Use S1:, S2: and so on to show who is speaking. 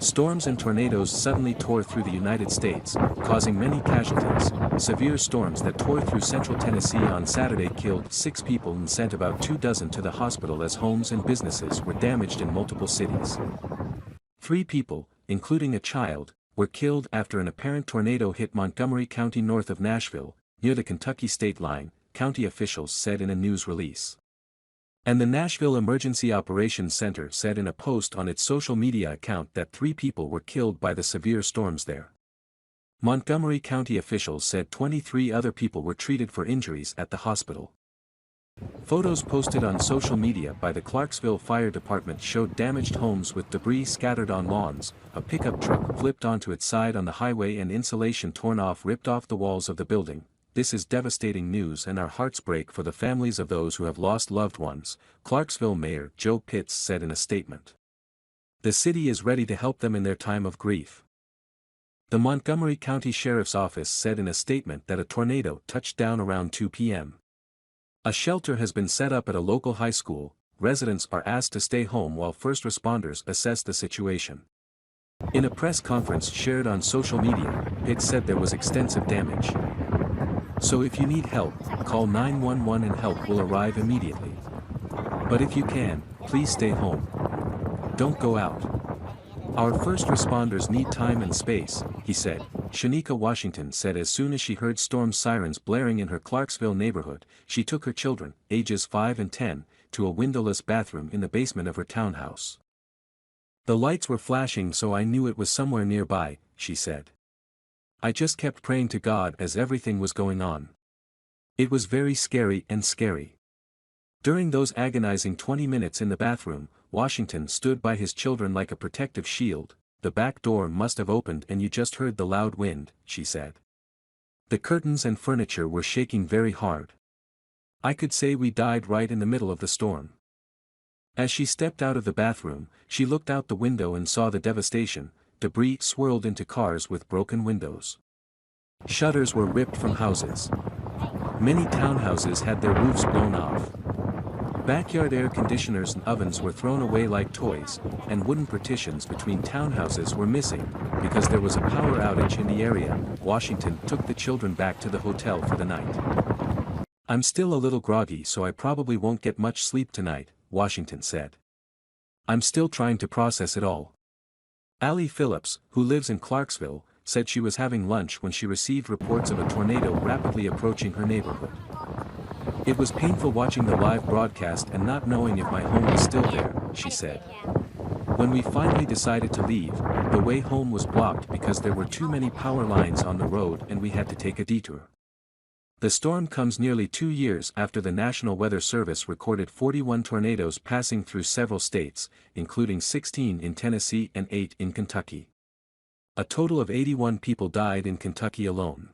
S1: Storms and tornadoes suddenly tore through the United States, causing many casualties. Severe storms that tore through central Tennessee on Saturday killed 6 people and sent about 24 to the hospital as homes and businesses were damaged in multiple cities. 3 people, including a child, were killed after an apparent tornado hit Montgomery County north of Nashville, near the Kentucky state line, county officials said in a news release. And the Nashville Emergency Operations Center said in a post on its social media account that 3 people were killed by the severe storms there. Montgomery County officials said 23 other people were treated for injuries at the hospital. Photos posted on social media by the Clarksville Fire Department showed damaged homes with debris scattered on lawns, a pickup truck flipped onto its side on the highway and insulation torn off ripped off the walls of the building. This is devastating news and our hearts break for the families of those who have lost loved ones, Clarksville Mayor Joe Pitts said in a statement. The city is ready to help them in their time of grief. The Montgomery County Sheriff's Office said in a statement that a tornado touched down around 2 p.m. A shelter has been set up at a local high school. Residents are asked to stay home while first responders assess the situation. In a press conference shared on social media, Pitts said there was extensive damage. So if you need help, call 911 and help will arrive immediately. But if you can, please stay home. Don't go out. Our first responders need time and space, he said. Shanika Washington said as soon as she heard storm sirens blaring in her Clarksville neighborhood, she took her children, ages 5 and 10, to a windowless bathroom in the basement of her townhouse. The lights were flashing so I knew it was somewhere nearby, she said. I just kept praying to God as everything was going on. It was very scary. During those agonizing 20 minutes in the bathroom, Washington stood by his children like a protective shield. The back door must have opened and you just heard the loud wind, she said. The curtains and furniture were shaking very hard. I could say we died right in the middle of the storm. As she stepped out of the bathroom, she looked out the window and saw the devastation. Debris swirled into cars with broken windows. Shutters were ripped from houses. Many townhouses had their roofs blown off. Backyard air conditioners and ovens were thrown away like toys, and wooden partitions between townhouses were missing, because there was a power outage in the area. Washington took the children back to the hotel for the night. I'm still a little groggy so I probably won't get much sleep tonight, Washington said. I'm still trying to process it all. Allie Phillips, who lives in Clarksville, said she was having lunch when she received reports of a tornado rapidly approaching her neighborhood. It was painful watching the live broadcast and not knowing if my home was still there, she said. When we finally decided to leave, the way home was blocked because there were too many power lines on the road and we had to take a detour. The storm comes nearly 2 years after the National Weather Service recorded 41 tornadoes passing through several states, including 16 in Tennessee and 8 in Kentucky. A total of 81 people died in Kentucky alone.